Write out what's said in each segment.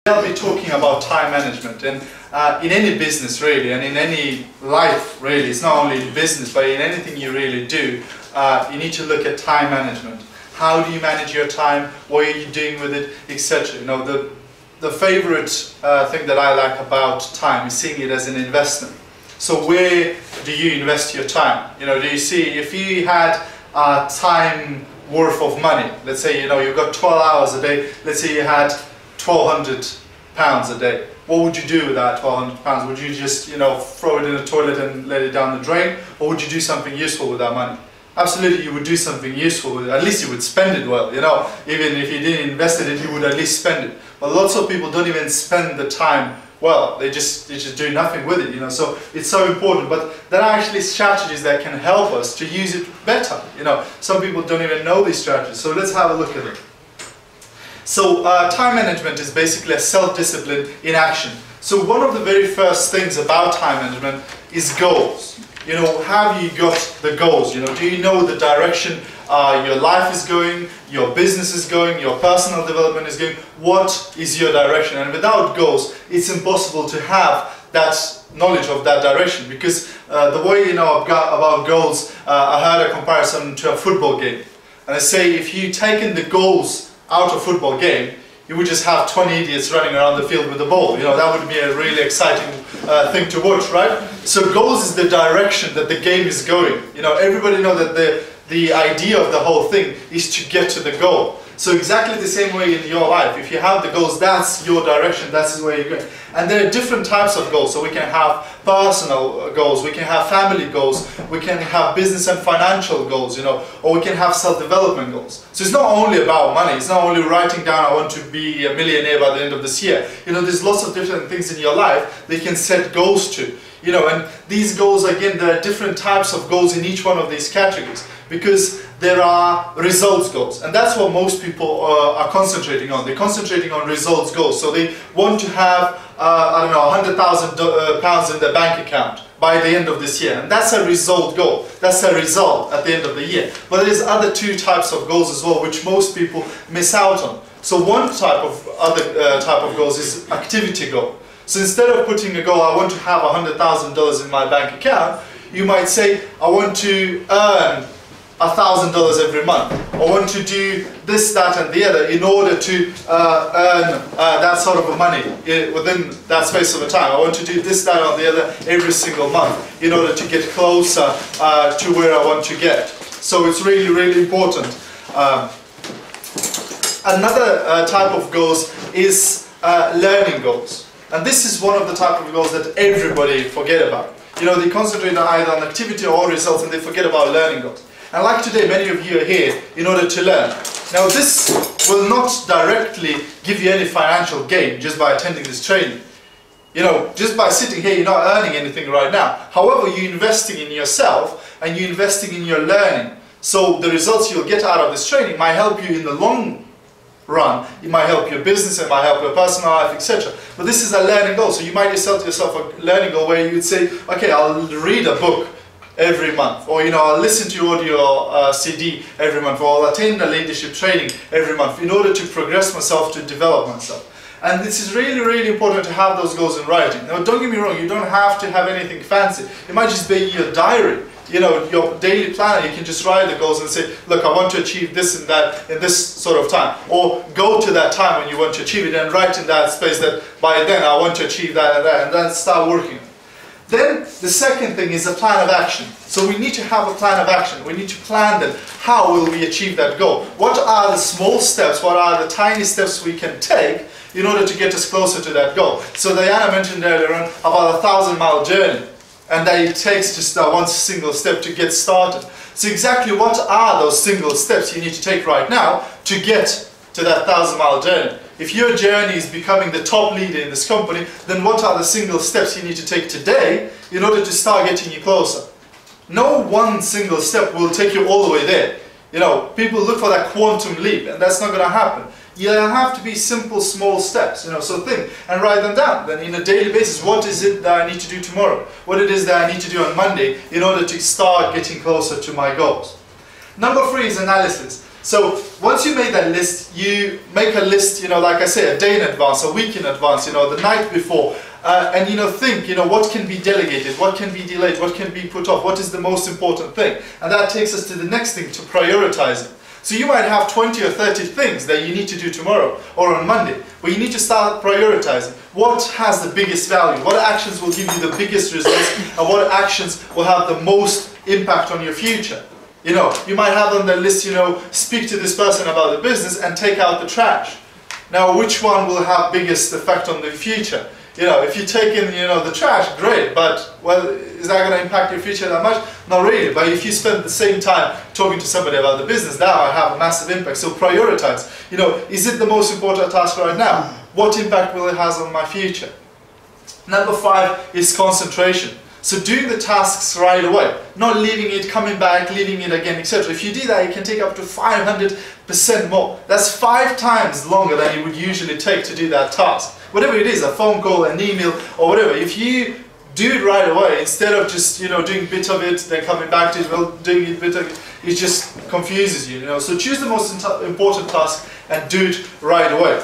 I'll be talking about time management, and in any business really, and in any life really, it's not only in business but in anything you really do, you need to look at time management. How do you manage your time? What are you doing with it, etc. You know, the favorite thing that I like about time is seeing it as an investment. So where do you invest your time? You know, do you see, if you had time worth of money, let's say, you know, you've got 12 hours a day, let's say you had £1,200 a day. What would you do with that £1,200? Would you just, you know, throw it in the toilet and let it down the drain? Or would you do something useful with that money? Absolutely, you would do something useful with it. At least you would spend it well, you know. Even if you didn't invest in it, you would at least spend it. But lots of people don't even spend the time well. They just do nothing with it, you know. So it's so important. But there are actually strategies that can help us to use it better, you know. Some people don't even know these strategies. So let's have a look at it. So time management is basically a self-discipline in action. So one of the very first things about time management is goals. You know, have you got the goals? You know, do you know the direction your life is going, your business is going, your personal development is going? What is your direction? And without goals, it's impossible to have that knowledge of that direction, because the way you know about goals, I heard a comparison to a football game. And I say, if you taken the goals out of a football game, you would just have 20 idiots running around the field with the ball. You know, that would be a really exciting thing to watch, right? So goals is the direction that the game is going. You know, everybody knows that the idea of the whole thing is to get to the goal. So exactly the same way in your life, if you have the goals, that's your direction, that's where you're going. And there are different types of goals. So we can have personal goals, we can have family goals, we can have business and financial goals, you know, or we can have self-development goals. So it's not only about money, it's not only writing down, I want to be a millionaire by the end of this year. You know, there's lots of different things in your life that you can set goals to. You know, and these goals, again, there are different types of goals in each one of these categories, because there are results goals, and that's what most people are concentrating on. They're concentrating on results goals. So they want to have, I don't know, £100,000 in their bank account by the end of this year, and that's a result goal. That's a result at the end of the year. But there's other two types of goals as well, which most people miss out on. So one type of goals is activity goal. So instead of putting a goal, I want to have $100,000 in my bank account, you might say, I want to earn $1,000 every month. I want to do this, that and the other in order to earn that sort of money within that space of a time. I want to do this, that or the other every single month in order to get closer to where I want to get. So it's really, really important. Another type of goals is learning goals. And this is one of the type of goals that everybody forget about. You know, they concentrate either on activity or results, and they forget about learning goals. And like today, many of you are here in order to learn. Now this will not directly give you any financial gain just by attending this training. You know, just by sitting here, you're not earning anything right now. However, you're investing in yourself and you're investing in your learning. So the results you'll get out of this training might help you in the long run. It might help your business, it might help your personal life, etc. But this is a learning goal. So you might set yourself a learning goal where you would say, okay, I'll read a book every month, or you know, I'll listen to audio CD every month, or I'll attend a leadership training every month in order to progress myself, to develop myself. And this is really, really important to have those goals in writing. Now don't get me wrong, you don't have to have anything fancy. It might just be your diary. You know, your daily planner, you can just write the goals and say, look, I want to achieve this and that in this sort of time. Or go to that time when you want to achieve it and write in that space that by then I want to achieve that and that, and then start working. Then the second thing is a plan of action. So we need to have a plan of action. We need to plan then how will we achieve that goal. What are the small steps, what are the tiny steps we can take in order to get us closer to that goal. So Diana mentioned earlier on about a 1,000-mile journey, and that it takes just one single step to get started. So exactly what are those single steps you need to take right now to get to that 1,000-mile journey? If your journey is becoming the top leader in this company, then what are the single steps you need to take today in order to start getting you closer? No one single step will take you all the way there. You know, people look for that quantum leap, and that's not going to happen. You have to be simple, small steps, you know, so think and write them down. Then in a daily basis, what is it that I need to do tomorrow? What it is that I need to do on Monday in order to start getting closer to my goals. Number 3 is analysis. So once you make that list, you make a list, you know, like I say, a day in advance, a week in advance, you know, the night before, and, you know, think, you know, what can be delegated, what can be delayed, what can be put off, what is the most important thing. And that takes us to the next thing, to prioritizing. So you might have 20 or 30 things that you need to do tomorrow or on Monday, but you need to start prioritizing. What has the biggest value? What actions will give you the biggest results, and what actions will have the most impact on your future? You know, you might have on the list, you know, speak to this person about the business and take out the trash. Now, which one will have biggest effect on the future? You know, if you take in, you know, the trash, great, but, well, is that going to impact your future that much? Not really, but if you spend the same time talking to somebody about the business, that might have a massive impact. So prioritize. You know, is it the most important task right now? What impact will it have on my future? Number 5 is concentration. So doing the tasks right away, not leaving it, coming back, leaving it again, etc. If you do that, it can take up to 500% more. That's 5 times longer than it would usually take to do that task. Whatever it is, a phone call, an email, or whatever. If you do it right away, instead of just, you know, doing a bit of it, then coming back to it, well, doing a bit of it, it just confuses you, you know. So choose the most important task and do it right away.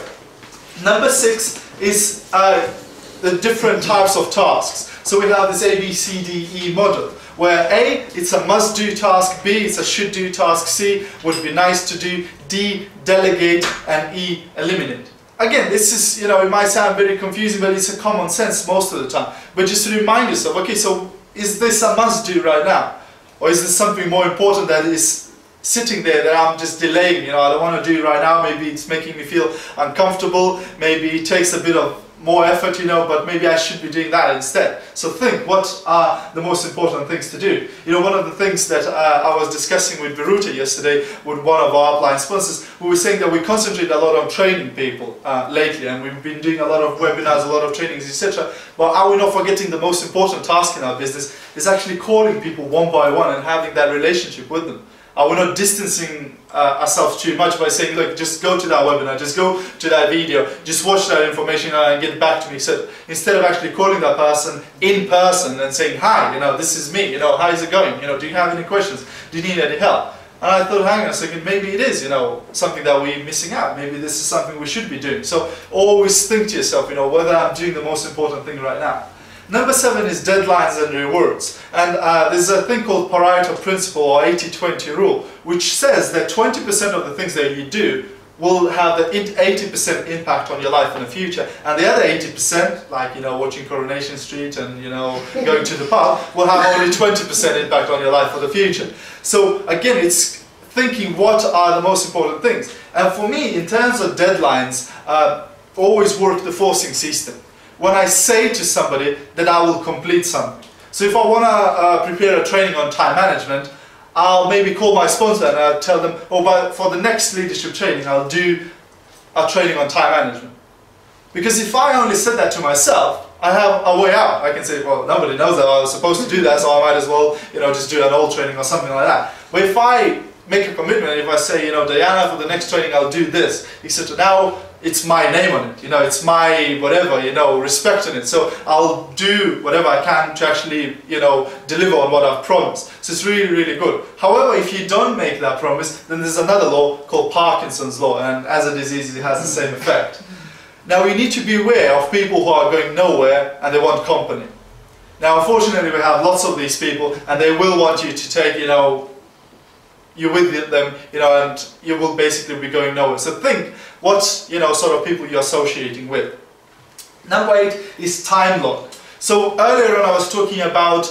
Number 6 is the different types of tasks. So we have this A, B, C, D, E model, where A, it's a must-do task, B, it's a should-do task, C, would be nice to do, D, delegate, and E, eliminate. Again, this is, you know, it might sound very confusing, but it's a common sense most of the time. But just to remind yourself, okay, so is this a must-do right now? Or is this something more important that is sitting there that I'm just delaying, you know, I don't want to do it right now, maybe it's making me feel uncomfortable, maybe it takes a bit of more effort, you know, but maybe I should be doing that instead. So think, what are the most important things to do? You know, one of the things that I was discussing with Viruta yesterday with one of our upline sponsors, we were saying that we concentrate a lot on training people lately, and we've been doing a lot of webinars, a lot of trainings, etc. But are we not forgetting the most important task in our business is actually calling people one by one and having that relationship with them? Are we not distancing ourselves too much by saying, look, just go to that webinar, just go to that video, just watch that information and get back to me. So instead of actually calling that person in person and saying, hi, you know, this is me, you know, how is it going? You know, do you have any questions? Do you need any help? And I thought, hang on a second, maybe it is, you know, something that we're missing out. Maybe this is something we should be doing. So always think to yourself, you know, whether I'm doing the most important thing right now. Number 7 is deadlines and rewards, and there's a thing called Pareto principle or 80-20 rule, which says that 20% of the things that you do will have the 80% impact on your life in the future, and the other 80%, like, you know, watching Coronation Street and, you know, going to the pub, will have only 20% impact on your life for the future. So again, it's thinking what are the most important things. And for me, in terms of deadlines, always work the forcing system. When I say to somebody that I will complete something. So if I want to prepare a training on time management, I'll maybe call my sponsor and I'll tell them, oh, but for the next leadership training, I'll do a training on time management. Because if I only said that to myself, I have a way out. I can say, well, nobody knows that I was supposed to do that, so I might as well, you know, just do an old training or something like that. But if I make a commitment, if I say, you know, Diana, for the next training, I'll do this, etc. Now, it's my name on it, you know, it's my whatever, you know, respect on it. So I'll do whatever I can to actually, you know, deliver on what I've promised. So it's really, really good. However, if you don't make that promise, then there's another law called Parkinson's law, and as a disease, it has the same effect. Now, we need to be aware of people who are going nowhere and they want company. Now, unfortunately, we have lots of these people, and they will want you to take, you know, you're with them, you know, and you will basically be going nowhere. So think what, you know, sort of people you're associating with. Number 8 is time log. So earlier on I was talking about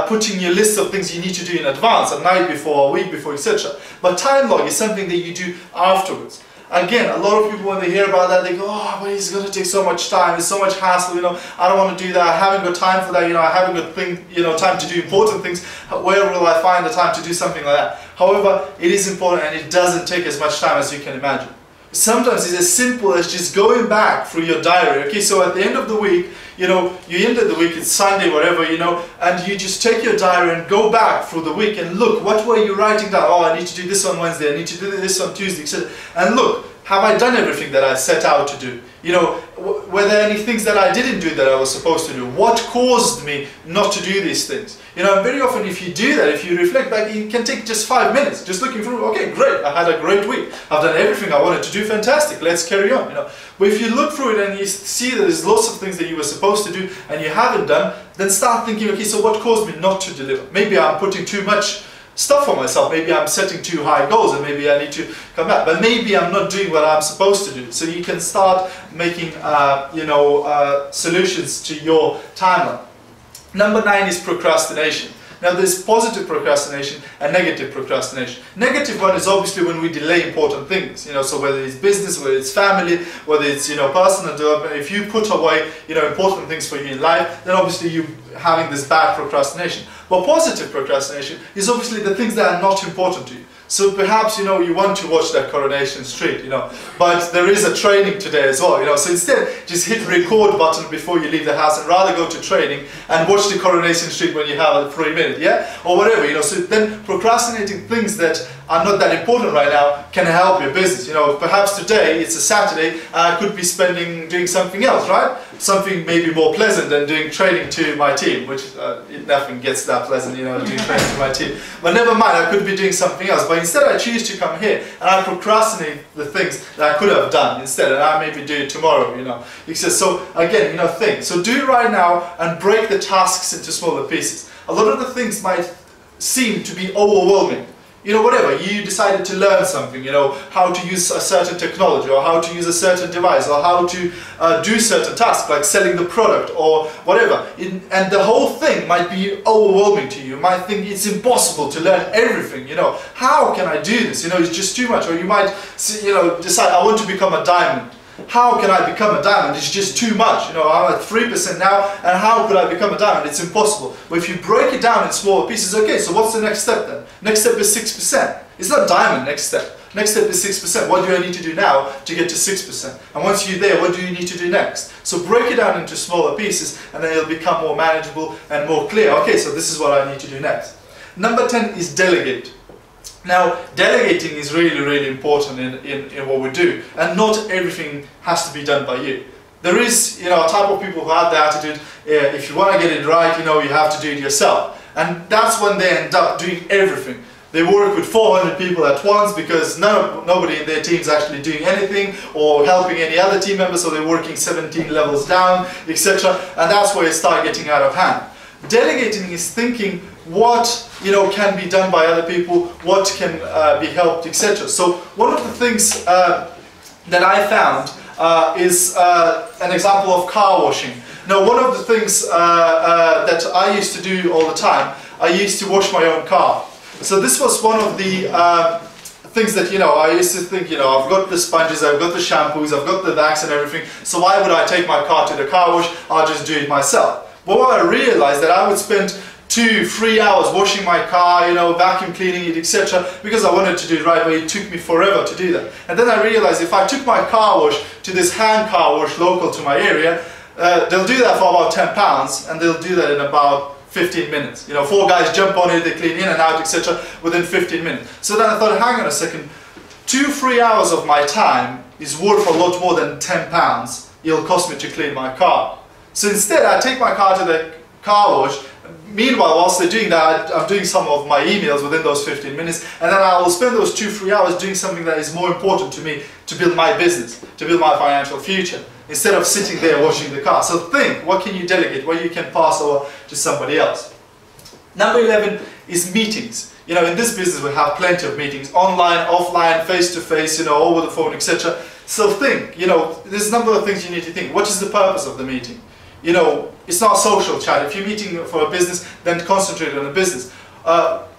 putting your list of things you need to do in advance, a night before, a week before, etc. But time log is something that you do afterwards. Again, a lot of people, when they hear about that, they go, oh, but it's going to take so much time, it's so much hassle, you know, I don't want to do that, I haven't got time for that, you know, I haven't got time to do important things, where will I find the time to do something like that? However, it is important, and it doesn't take as much time as you can imagine. Sometimes it's as simple as just going back through your diary. Okay, so at the end of the week, you know, you ended the week, it's Sunday, whatever, you know, and you just take your diary and go back through the week and look, what were you writing down? Oh, I need to do this on Wednesday, I need to do this on Tuesday, etc. And look, have I done everything that I set out to do? You know, were there any things that I didn't do that I was supposed to do? What caused me not to do these things? You know, and very often if you do that, if you reflect back, it can take just 5 minutes, just looking through, okay, great, I had a great week. I've done everything I wanted to do, fantastic, let's carry on, you know. But if you look through it and you see that there's lots of things that you were supposed to do and you haven't done, then start thinking, okay, so what caused me not to deliver? Maybe I'm putting too much stuff for myself, maybe I'm setting too high goals and maybe I need to come back, but maybe I'm not doing what I'm supposed to do. So you can start making solutions to your timeline. Number 9 is procrastination. Now there's positive procrastination and negative procrastination. Negative one is obviously when we delay important things, you know, so whether it's business, whether it's family, whether it's, you know, personal development, if you put away, you know, important things for you in life, then obviously you're having this bad procrastination. But positive procrastination is obviously the things that are not important to you. So perhaps, you know, you want to watch that Coronation Street, you know, but there is a training today as well, you know, so instead just hit record button before you leave the house and rather go to training and watch the Coronation Street when you have a free minute, yeah, or whatever, you know. So then procrastinating things that are not that important right now can help your business. You know, perhaps today it's a Saturday, I could be doing something else, right? Something maybe more pleasant than doing training to my team, which nothing gets that pleasant, you know, doing training to my team. But never mind, I could be doing something else. But instead I choose to come here and I procrastinate the things that I could have done instead, and I maybe do it tomorrow, you know. So again, you know, think. So do it right now and break the tasks into smaller pieces. A lot of the things might seem to be overwhelming. You know, whatever, you decided to learn something, you know, how to use a certain technology or how to use a certain device or how to do certain tasks like selling the product or whatever. And the whole thing might be overwhelming to you. You might think it's impossible to learn everything, you know. How can I do this? You know, it's just too much. Or you might, you know, decide, I want to become a diamond. How can I become a diamond? It's just too much. You know, I'm at 3% now, and how could I become a diamond? It's impossible. But if you break it down in smaller pieces, okay, so what's the next step then? Next step is 6%. It's not diamond next step. Next step is 6%. What do I need to do now to get to 6%? And once you're there, what do you need to do next? So break it down into smaller pieces, and then it'll become more manageable and more clear. Okay, so this is what I need to do next. Number 10 is delegate. Now, delegating is really, really important in what we do, and not everything has to be done by you. There is, you know, a type of people who have the attitude, if you want to get it right, you know, you have to do it yourself. And that's when they end up doing everything. They work with 400 people at once because nobody in their team is actually doing anything or helping any other team members, so they're working 17 levels down, etc. And that's where it starts getting out of hand. Delegating is thinking what, you know, can be done by other people, what can be helped, etc. So one of the things that I found is an example of car washing. Now, one of the things that I used to do all the time, I used to wash my own car. So this was one of the things that, you know, I used to think, you know, I've got the sponges, I've got the shampoos, I've got the wax and everything, so why would I take my car to the car wash? I'll just do it myself. But what I realized that I would spend 2-3 hours washing my car, you know, vacuum cleaning it, etc. because I wanted to do it right, but it took me forever to do that. And then I realized if I took my car wash to this hand car wash local to my area, they'll do that for about £10 and they'll do that in about 15 minutes. You know, 4 guys jump on it, they clean in and out, etc. within 15 minutes. So then I thought, hang on a second, 2-3 hours of my time is worth a lot more than £10 it'll cost me to clean my car. So instead I take my car to the car wash. Meanwhile, whilst they're doing that, I'm doing some of my emails within those 15 minutes, and then I will spend those 2-3 hours doing something that is more important to me to build my business, to build my financial future, instead of sitting there washing the car. So think, what can you delegate, what you can pass over to somebody else. Number 11 is meetings. You know, in this business we have plenty of meetings, online, offline, face-to-face, you know, over the phone, etc. So think, you know, there's a number of things you need to think. What is the purpose of the meeting? You know, it's not social chat. If you're meeting for a business, then concentrate on the business.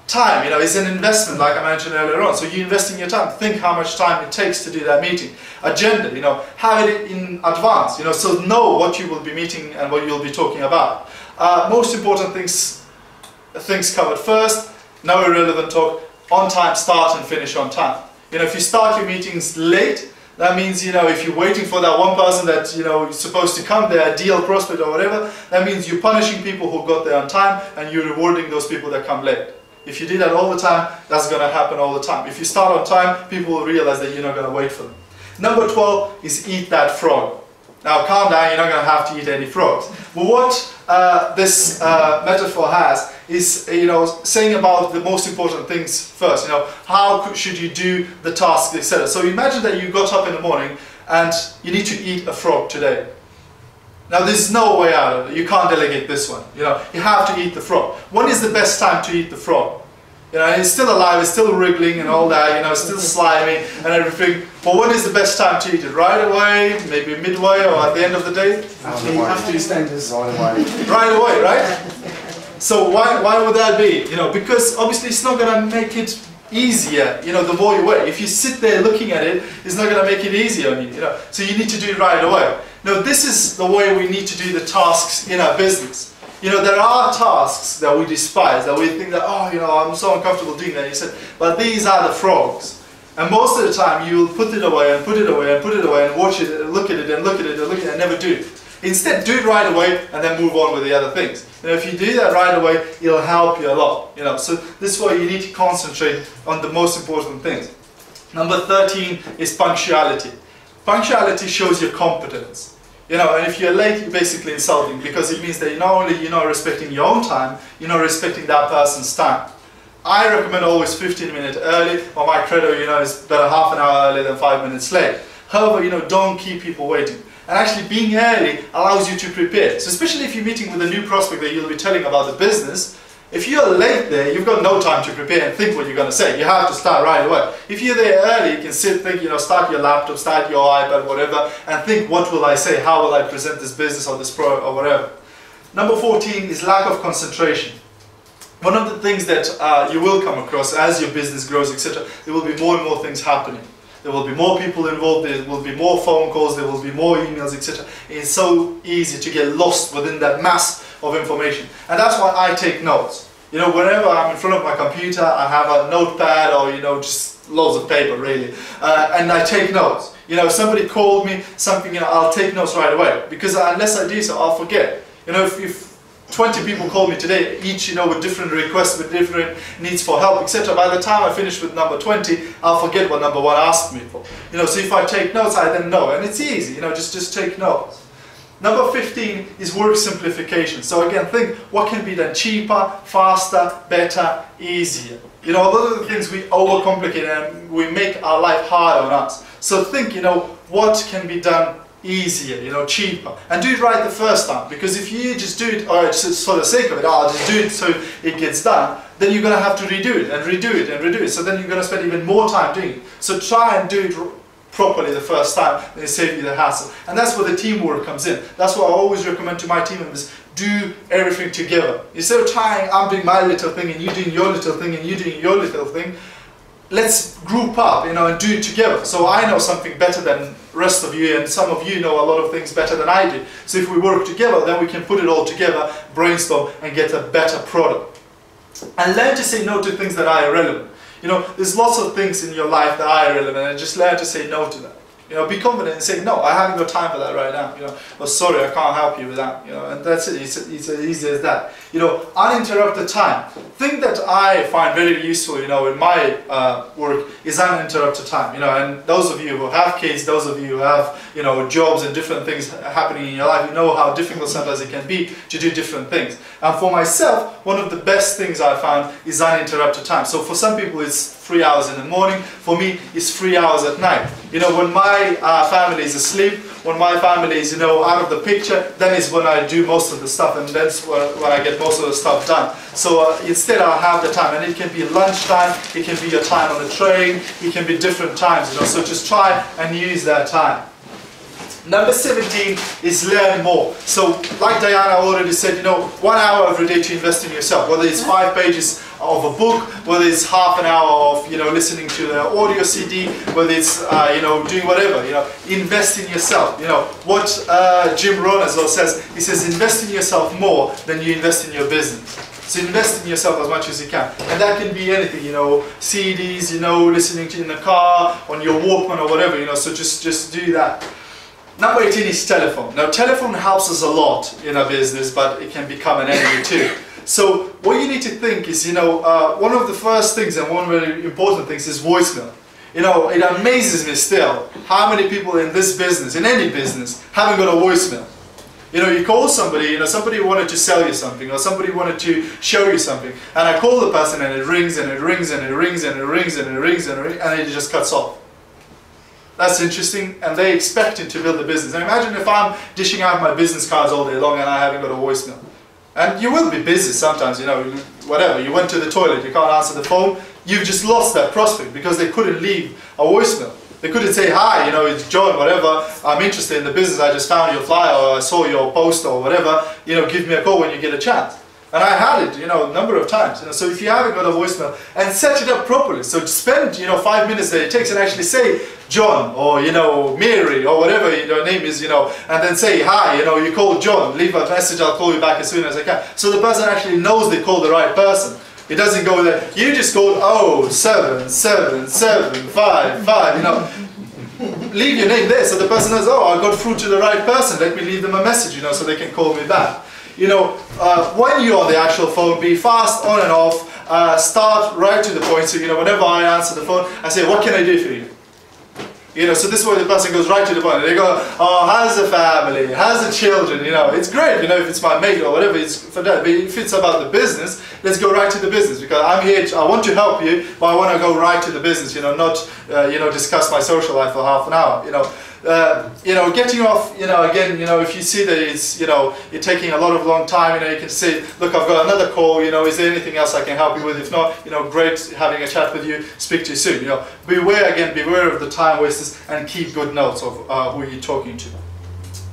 Time, you know, is an investment, like I mentioned earlier on. So you're investing your time. Think how much time it takes to do that meeting. Agenda, you know, have it in advance, you know, so know what you will be meeting and what you'll be talking about. Most important things covered first. No irrelevant talk. On time, start and finish on time. You know, if you start your meetings late, that means, you know, if you're waiting for that one person that, you know, is supposed to come there, deal, prospect or whatever, that means you're punishing people who got there on time and you're rewarding those people that come late. If you do that all the time, that's going to happen all the time. If you start on time, people will realize that you're not going to wait for them. Number 12 is eat that frog. Now calm down, you're not going to have to eat any frogs. But what this metaphor has is, you know, saying about the most important things first. You know, how should you do the tasks, etc. So imagine that you got up in the morning and you need to eat a frog today. Now there's no way out of it. You can't delegate this one. You know, you have to eat the frog. When is the best time to eat the frog? You know, it's still alive, it's still wriggling and all that, you know, it's still slimy and everything. But when is the best time to eat it? Right away, maybe midway, or at the end of the day? After you stand this right away. Right away, right? So why would that be? You know, because obviously it's not going to make it easier, you know, the more you wait. If you sit there looking at it, it's not going to make it easier on you, you know. So you need to do it right away. Now this is the way we need to do the tasks in our business. You know, there are tasks that we despise, that we think that, oh, you know, I'm so uncomfortable doing that. You said, but these are the frogs. And most of the time you will put it away and put it away and put it away and watch it and look at it and look at it and look at it and never do it. Instead, do it right away and then move on with the other things. You know, if you do that right away, it'll help you a lot. You know, so this is why you need to concentrate on the most important things. Number 13 is punctuality. Punctuality shows your competence. You know, and if you're late, you're basically insulting, because it means that not only you're not respecting your own time, you're not respecting that person's time. I recommend always 15 minutes early, or my credo, you know, is better half an hour early than 5 minutes late. However, you know, don't keep people waiting. And actually being early allows you to prepare. So especially if you're meeting with a new prospect that you'll be telling about the business, if you're late there, you've got no time to prepare and think what you're going to say. You have to start right away. If you're there early, you can sit, think, you know, start your laptop, start your iPad, whatever, and think, what will I say? How will I present this business or this product or whatever? Number 14 is lack of concentration. One of the things that you will come across as your business grows, etc., there will be more and more things happening. There will be more people involved, there will be more phone calls, there will be more emails, etc. It's so easy to get lost within that mass of information. And that's why I take notes. You know, whenever I'm in front of my computer, I have a notepad or, you know, just loads of paper really. And I take notes. You know, if somebody called me something, you know, I'll take notes right away. Because unless I do so, I'll forget. You know, if 20 people call me today, each, you know, with different requests, with different needs for help, etc. By the time I finish with number 20, I'll forget what number 1 asked me for. You know, so if I take notes, I then know, and it's easy. You know, just take notes. Number 15 is work simplification. So again, think what can be done cheaper, faster, better, easier. You know, a lot of the things we overcomplicate and we make our life hard on us. So think, you know, what can be done easier, you know, cheaper, and do it right the first time. Because if you just do it, or just for the sake of it, I'll just do it so it gets done, then you're going to have to redo it and redo it and redo it. So then you're going to spend even more time doing it. So try and do it properly the first time, and it saves you the hassle. And that's where the teamwork comes in. That's what I always recommend to my team members: do everything together. Instead of trying, I'm doing my little thing and you doing your little thing and you doing your little thing, let's group up, you know, and do it together. So I know something better than the rest of you, and some of you know a lot of things better than I do. So if we work together, then we can put it all together, brainstorm, and get a better product. And learn to say no to things that are irrelevant. You know, there's lots of things in your life that are irrelevant, and just learn to say no to them. You know, be confident and say, no, I haven't got time for that right now. You know, oh, sorry, I can't help you with that. You know, and that's it. It's as easy as that. You know, uninterrupted time. Thing that I find very useful, you know, in my work is uninterrupted time. You know, and those of you who have kids, those of you who have, you know, jobs and different things happening in your life, you know how difficult sometimes it can be to do different things. And for myself, one of the best things I found is uninterrupted time. So for some people, it's 3 hours in the morning. For me, it's 3 hours at night. You know, when my family is asleep, when my family is, you know, out of the picture, then is when I do most of the stuff, and that's when I get most of the stuff done. So instead I'll have the time, and it can be lunchtime, it can be your time on the train, it can be different times, you know, so just try and use that time. Number 17 is learn more. So like Diana already said, you know, 1 hour every day to invest in yourself, whether it's 5 pages of a book, whether it's half an hour of, you know, listening to the audio CD, whether it's, you know, doing whatever, you know, invest in yourself. You know, what Jim Rohn as well says, he says, invest in yourself more than you invest in your business. So invest in yourself as much as you can. And that can be anything, you know, CDs, you know, listening to in the car, on your Walkman or whatever, you know, so just do that. Number 18 is telephone. Now telephone helps us a lot in our business, but it can become an enemy too. So what you need to think is, you know, one of the first things and one very important things is voicemail. You know, it amazes me still how many people in this business, in any business, haven't got a voicemail. You know, you call somebody, you know, somebody wanted to sell you something, or somebody wanted to show you something, and I call the person and it rings and it rings and it rings and it rings and it rings and it rings, and it just cuts off. That's interesting, and they expect it to build a business. And imagine if I'm dishing out my business cards all day long and I haven't got a voicemail. And you will be busy sometimes, you know, whatever, you went to the toilet, you can't answer the phone, you've just lost that prospect because they couldn't leave a voicemail. They couldn't say, hi, you know, it's John, whatever, I'm interested in the business, I just found your flyer, or I saw your post, or whatever, you know, give me a call when you get a chance. And I had it, you know, a number of times. You know, so if you haven't got a voicemail, and set it up properly, so spend, you know, 5 minutes that it takes and actually say John, or, you know, Mary, or whatever your name is, you know, and then say, hi, you know, you called John, leave a message, I'll call you back as soon as I can. So the person actually knows they called the right person. It doesn't go there, you just called 07775, you know. Leave your name there so the person knows, oh, I got through to the right person, let me leave them a message, you know, so they can call me back. You know, when you're on the actual phone, be fast on and off, start right to the point. So, you know, whenever I answer the phone, I say, what can I do for you? You know, so this is where the person goes right to the point. They go, oh, how's the family? How's the children? You know, it's great, you know, if it's my mate or whatever, it's for that. But if it's about the business, let's go right to the business, because I'm here, I want to help you, but I want to go right to the business, you know, not, you know, discuss my social life for half an hour, you know. You know, getting off, you know, again, you know, if you see that it's, you know, you're taking a lot of long time, you know, you can say, look, I've got another call, you know, is there anything else I can help you with? If not, you know, great having a chat with you, speak to you soon, you know. Beware, again, beware of the time wasters and keep good notes of who you're talking to.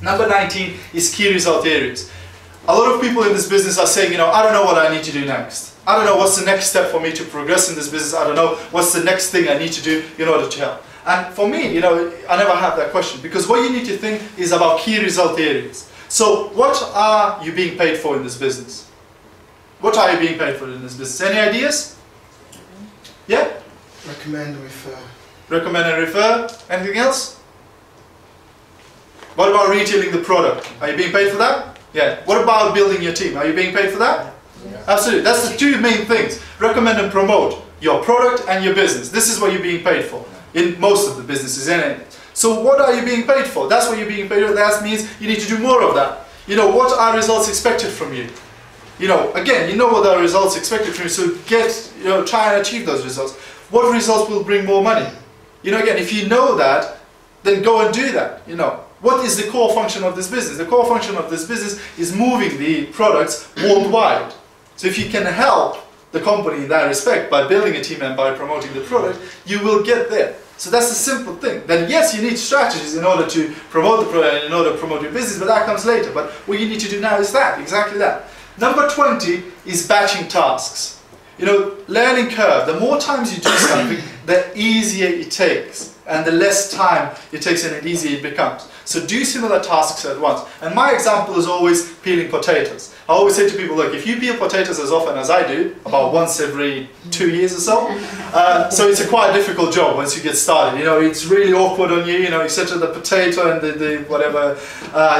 Number 19 is key result areas. A lot of people in this business are saying, you know, I don't know what I need to do next. I don't know what's the next step for me to progress in this business. I don't know what's the next thing I need to do in order to help. And for me, you know, I never have that question, because what you need to think is about key result areas. So what are you being paid for in this business? What are you being paid for in this business? Any ideas? Yeah? Recommend, refer. Recommend and refer. Anything else? What about retailing the product? Are you being paid for that? Yeah. What about building your team? Are you being paid for that? Yeah. Absolutely. That's the two main things. Recommend and promote your product and your business. This is what you're being paid for. In most of the businesses, in it. So what are you being paid for? That's what you're being paid for. That means you need to do more of that. You know, what are results expected from you? You know, again, you know what are results expected from you, so you know, try and achieve those results. What results will bring more money? You know, again, if you know that, then go and do that, you know. What is the core function of this business? The core function of this business is moving the products worldwide. So if you can help the company in that respect by building a team and by promoting the product, you will get there. So that's a simple thing. Then yes, you need strategies in order to promote the product and in order to promote your business, but that comes later. But what you need to do now is that, exactly that. Number 20 is batching tasks. You know, learning curve. The more times you do something, the easier it takes, and the less time it takes and the easier it becomes. So do similar tasks at once. And my example is always peeling potatoes. I always say to people, look, if you peel potatoes as often as I do, about once every 2 years or so, so it's a quite difficult job once you get started. You know, it's really awkward on you, you know, you set up the potato and the whatever,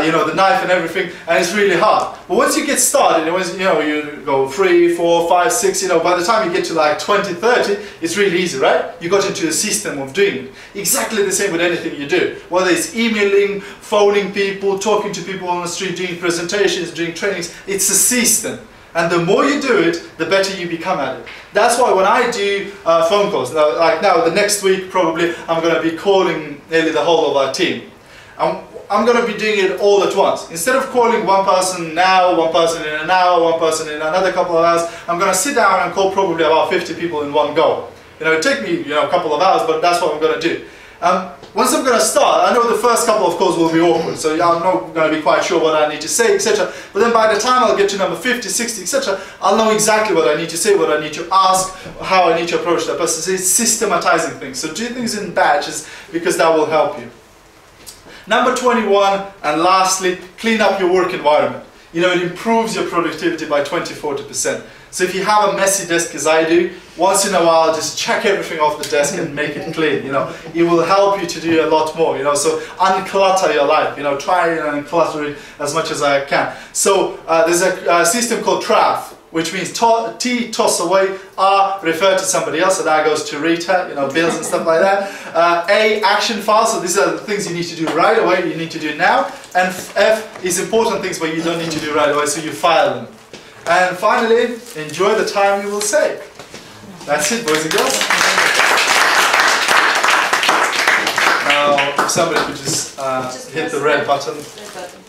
you know, the knife and everything, and it's really hard. But once you get started, and once, you know, you go 3, 4, 5, 6, you know, by the time you get to like 20, 30, it's really easy, right? You got into a system of doing it. Exactly the same with anything you do. Whether it's emailing, phoning people, talking to people on the street, doing presentations, doing trainings, it's a system. And the more you do it, the better you become at it. That's why when I do phone calls, like now, the next week probably, I'm going to be calling nearly the whole of our team. I'm going to be doing it all at once. Instead of calling one person now, one person in an hour, one person in another couple of hours, I'm going to sit down and call probably about 50 people in one go. You know, it take me, you know, a couple of hours, but that's what I'm going to do. Once I'm going to start, I know the first couple of calls will be awkward, so I'm not going to be quite sure what I need to say, etc. But then by the time I'll get to number 50, 60, etc., I'll know exactly what I need to say, what I need to ask, how I need to approach that person. So it's systematizing things. So do things in batches, because that will help you. Number 21, and lastly, clean up your work environment. You know, it improves your productivity by 20–40%. So if you have a messy desk as I do, once in a while just check everything off the desk and make it clean, you know. It will help you to do a lot more, you know, so unclutter your life, you know, try and unclutter it as much as I can. So there's a system called TRAF, which means T, toss away, R, refer to somebody else, so that goes to Rita, you know, bills and stuff like that. A, action file, so these are the things you need to do right away, you need to do now. And F is important things but you don't need to do right away, so you file them. And finally, enjoy the time you will save. That's it, boys and girls. Now, if somebody could just hit the red button.